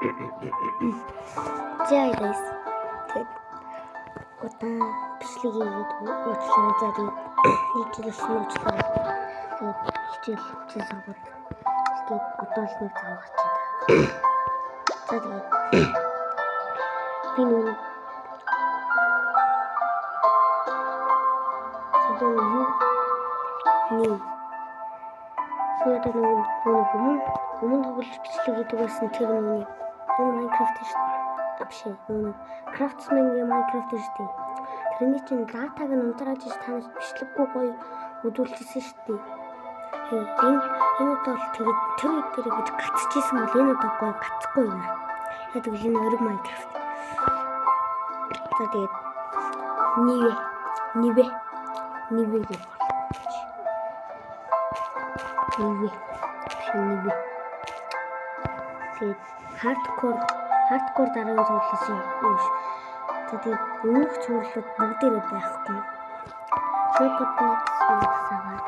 За guys. Тэгээд удаан бичлэг хийгээд уучлаарай. За тэгээд нийтлэлсэн уучлаарай. Тэгээд хичээл сургууль. Тэгээд одоо л нэг цаа гарч байна. За тэгээд би нэг өмнө тоглож бичлэг хийдэг байсан тэр нэг Minecraft шүү дээ. Craftsman-ийн Minecraft шүү дээ. Тэрний чинь датаг нь унтрааж ич танаас бичлэггүй гоё өдүүлчихсэн шүү дээ. Энэ бол тэгээд тэр үед дээр гэж гацчихсан бол энэ одоо гоё гацхгүй юм. Яг л энэ өрг Minecraft. За тэгээд нивэ гэх нивэ. Тэгээд хардкор дараагийн цуглаас юм ш. Тэгээд өмнөх цуглууд бүгдээрээ байхгүй. Шоколаднаас сагаад.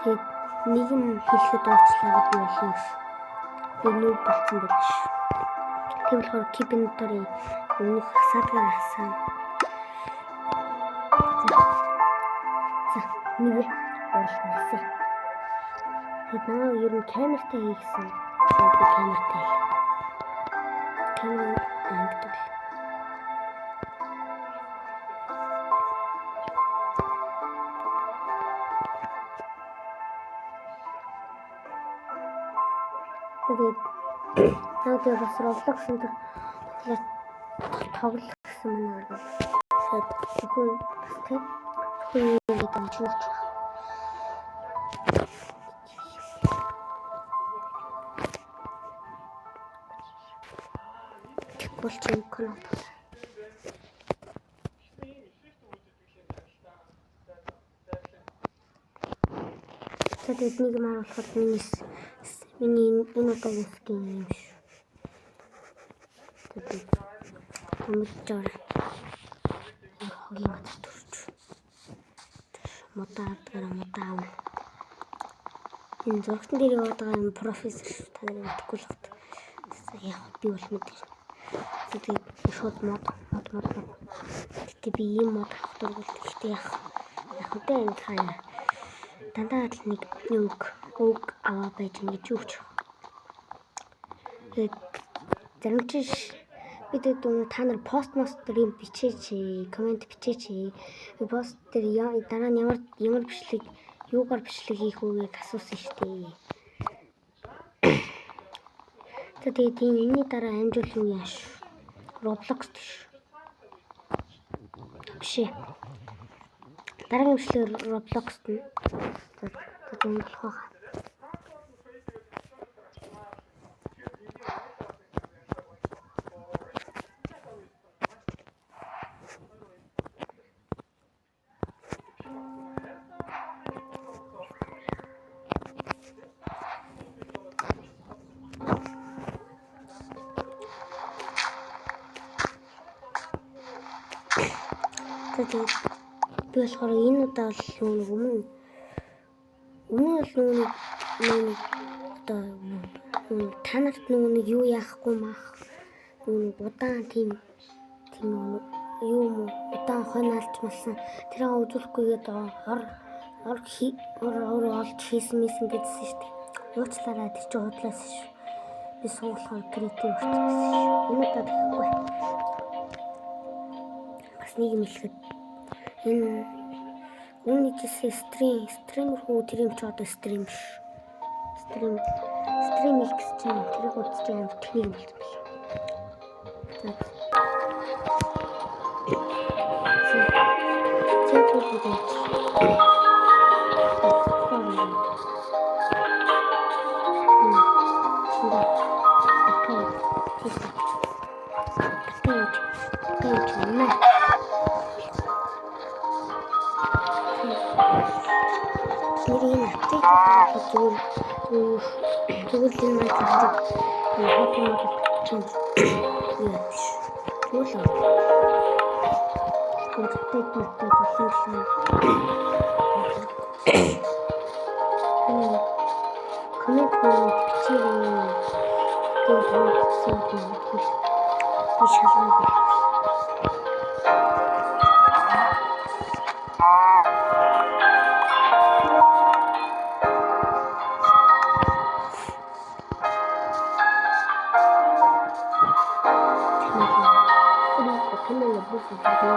Тэгээд нэг юм хэлэхэд уучлаарай би болов ш. Би нүг болцсон байх ш. Тийм болохоор кибинтори өмнөх хасаадгаар хасан. За нивэ орлнасаа. Тэгээд наа ер нь камертай хийгсэн. Би камертай. Камер ангидвал. Тэгээд наадаа бас Roblox энэ тоглох гэсэн юм аа. Тэгээд зөвхөн тэгээд амжуулж болчих юм. Тэгээд нэг юм харуулахад миний энэ удаагийн скин юм шүү. Тэгээд мэдчихвээ. Хогийн гад төрч. Мотаа. Энэ зургтан дээр яваад байгаа юм профессор та нар мэдхгүй л байна. Яг би бол мэдээ. Тэгээд шууд мод. Гэтэ би ийм мод авах хэрэгтэй яах. Яг үгүй энэ хаяа. Дандаа л нэг үг аваа байж ингэж юуч. Тэгээд зарим чиш бид та нар пост юм бичээч, комент бичээч. Пост дээр дараа нь ямар бичлэг юугаар бичлэг хийх үгийг асуусан шүү дээ. Тэгээд энэний дараа амжуул юу яаш. Roblox биш. Дараагийн бичлэг Roblox нь. Тэгээд энэ болохоо. Тэгээд би болохоор энэ удаа л өмнө одоо та нарт нэг юу яахгүй мах удаан тийм юу удаан хоноолж малсан тэрийг үзүүлэхгүйгээд олж хийсэн гэсэн шүү дээ. Уучлаарай тэр чинь худлаас шүү. Би суулгахаар креатив болчихсон шүү. Энэ удаа тэгэхгүй. Бас нэг юм хэлэхэд энэ үүнийг стример хүү тэр юм чи одоо стрим биш. Стрим X чинь тэрийг үзэж амар техник болсон байна. Тэгвэл энэ Minecraft чинь коммент бичээрэй. Тэгээд төгсөн юм. Би шалгав. Канал буфет видео.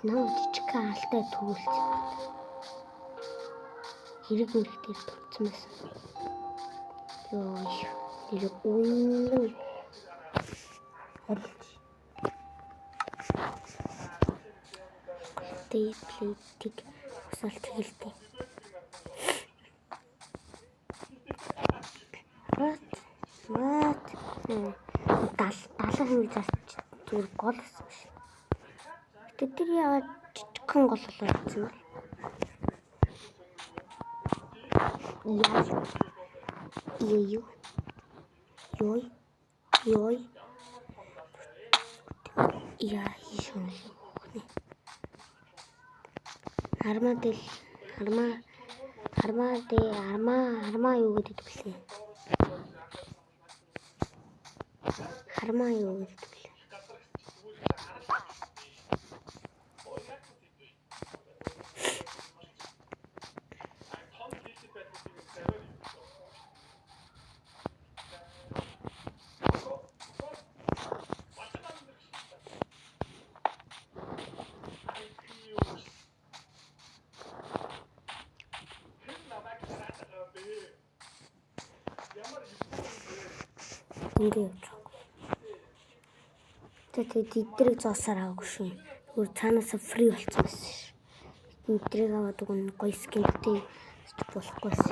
Ямар жижиг хаалтай төгөлц хэрэг мэрэгтэр төрцөн байсан. Хэрэг үнэн харилж плейтик усаалт хэлтэй. What? Далах үе зарч зүгээр гол гэсэн биш. Тэр яагаад жижигхэн гол болоод ирсэн бэ? Ёй. Яа хийшэн. Армаа юу гэдэг вэ? Армаа юу гэдэг вэ? Ингээд тэгээд эдрийг зоосоор аваагүй шүү. Зүгээр цаанаас фри болчихсон байсан ш. Эдрийг аваад өгөн гоё скинтэй болохгүйсэн.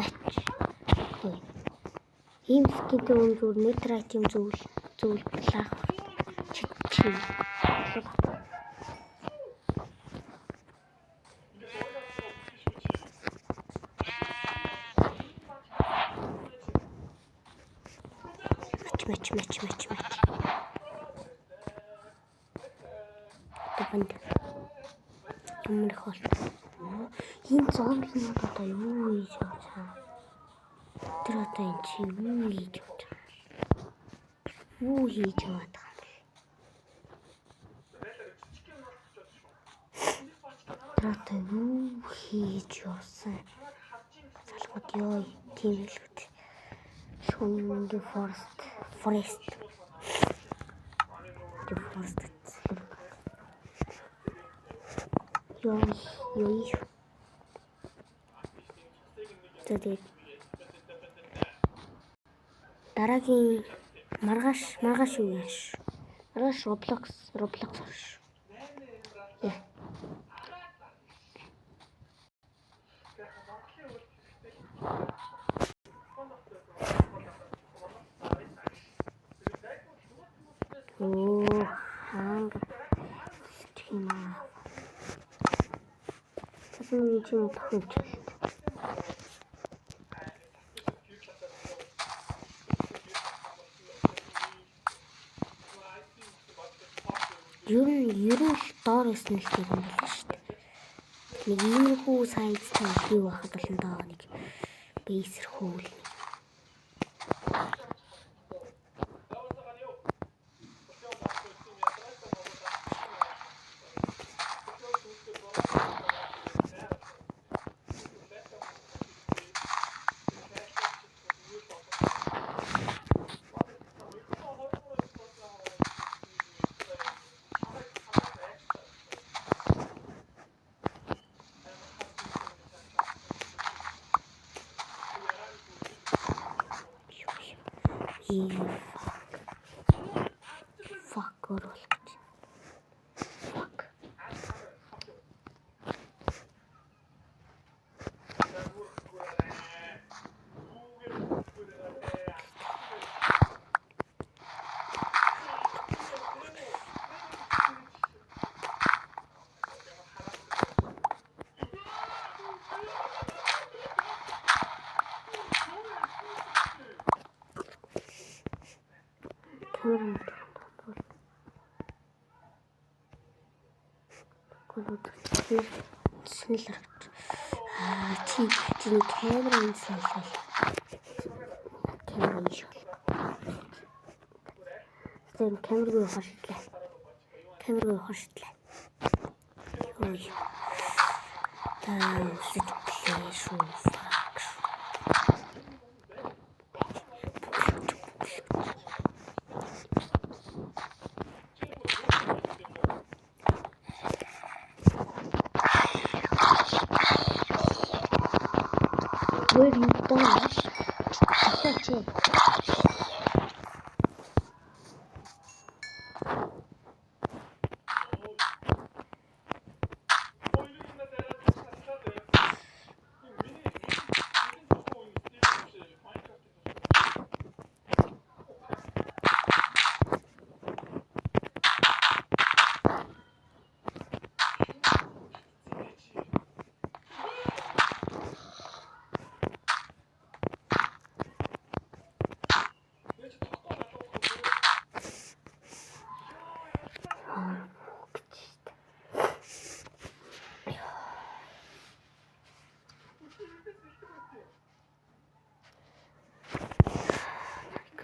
Матч. Ийм скинтэй хүн зүгээр нетрайт юм зүйл блаах. Чи. Матч. Тэпэнд. Ямар хол. Энэ зомби нь одоо юу хийж байгаа? Тэр одоо энэ чи юу хийж байгаа юм бэ? Тэр одоо юу хийж явсан? Салхад ёо тийм л үү. Шумингийн форест. Ёй. Тэгээд дараагийн маргааш юу яаш? Маргааш Roblox орш. Сасан чинь тохиолж байна. Ерөн л доор байсан л тийм юм байна шүү дээ. Нэг иймэрхүү сайзтай бий байхад болно доо нэг бейсэр хөөл. Fuck оруулах. Fuck. Снэл харагч. Чи камерын снэл. Камерын шол. Тэм камерыг хашидлаа. Ой. Сэтгэлээ шүү. Where you going?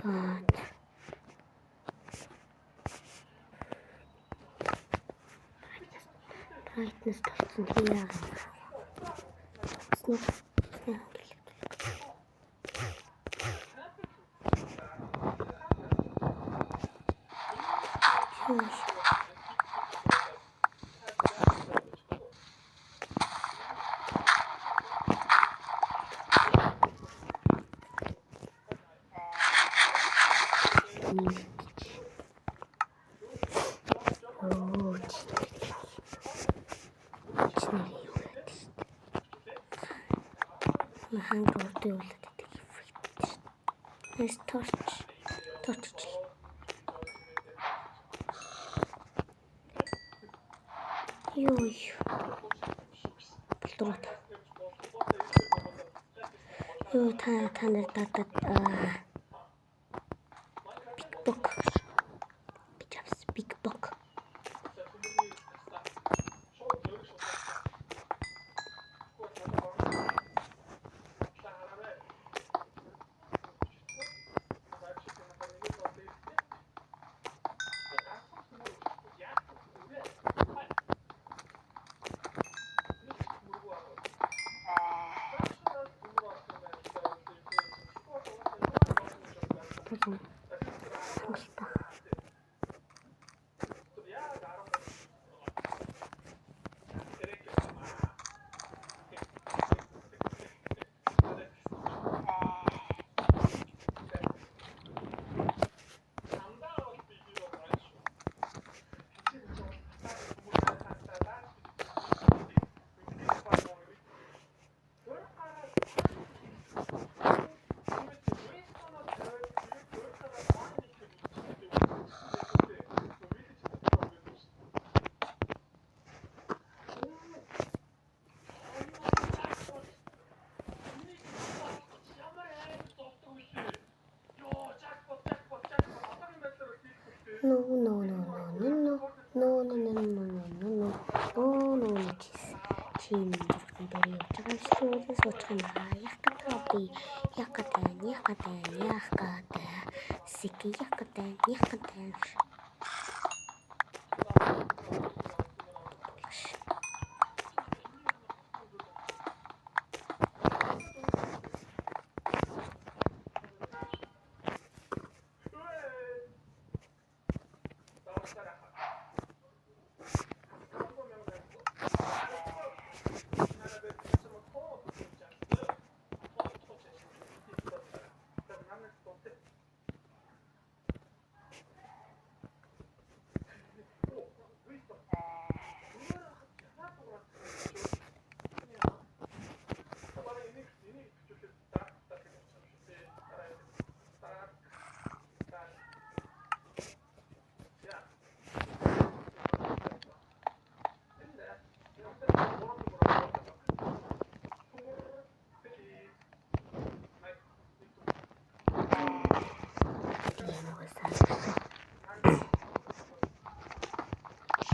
God. Brightness doesn't here. Хаан дуртай болоод байдаг эффект шүү. Нэс торч. Ёй. Болдгоо. Ёо та нар дадад Big book. Чим дөрвөн дээр явж байгаа шүү. Суучихна. Яах гэдэг. Сики яах гэдэг.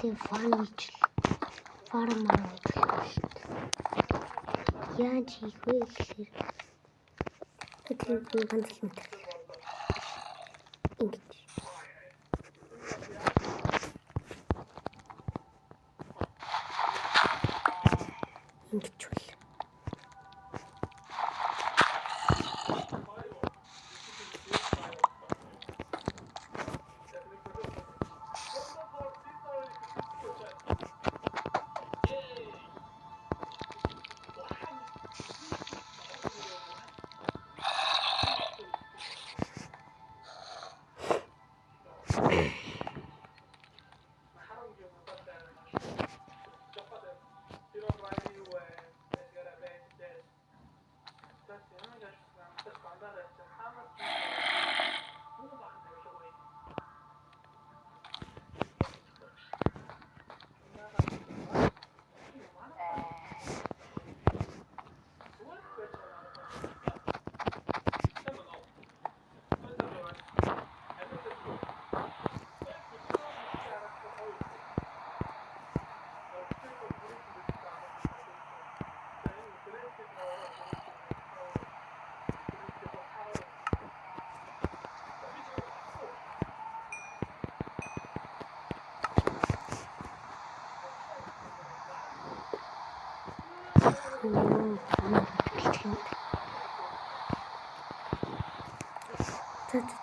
Тэглээ фармаар шүү дээ. Яаж хийх вэ гэхээр тэглээ ганц л мэтрэл. Ингэж. Ингэж үл.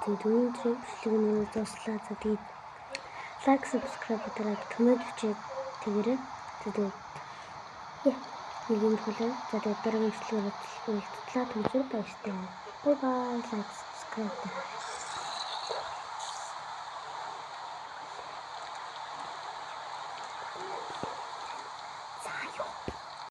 Тэгээд өнөөдрийн бичлэгийг дуслаа. Тэгээд лайк, subscribe дараад коммент бичээд тэгээрэй. Тэгээд нэг юм хэлээ. Тэгээд дараагийн бичлэгээр уулзлаа. Түнцэр баяртай. Bye bye. Like, subscribe дараа. За юу.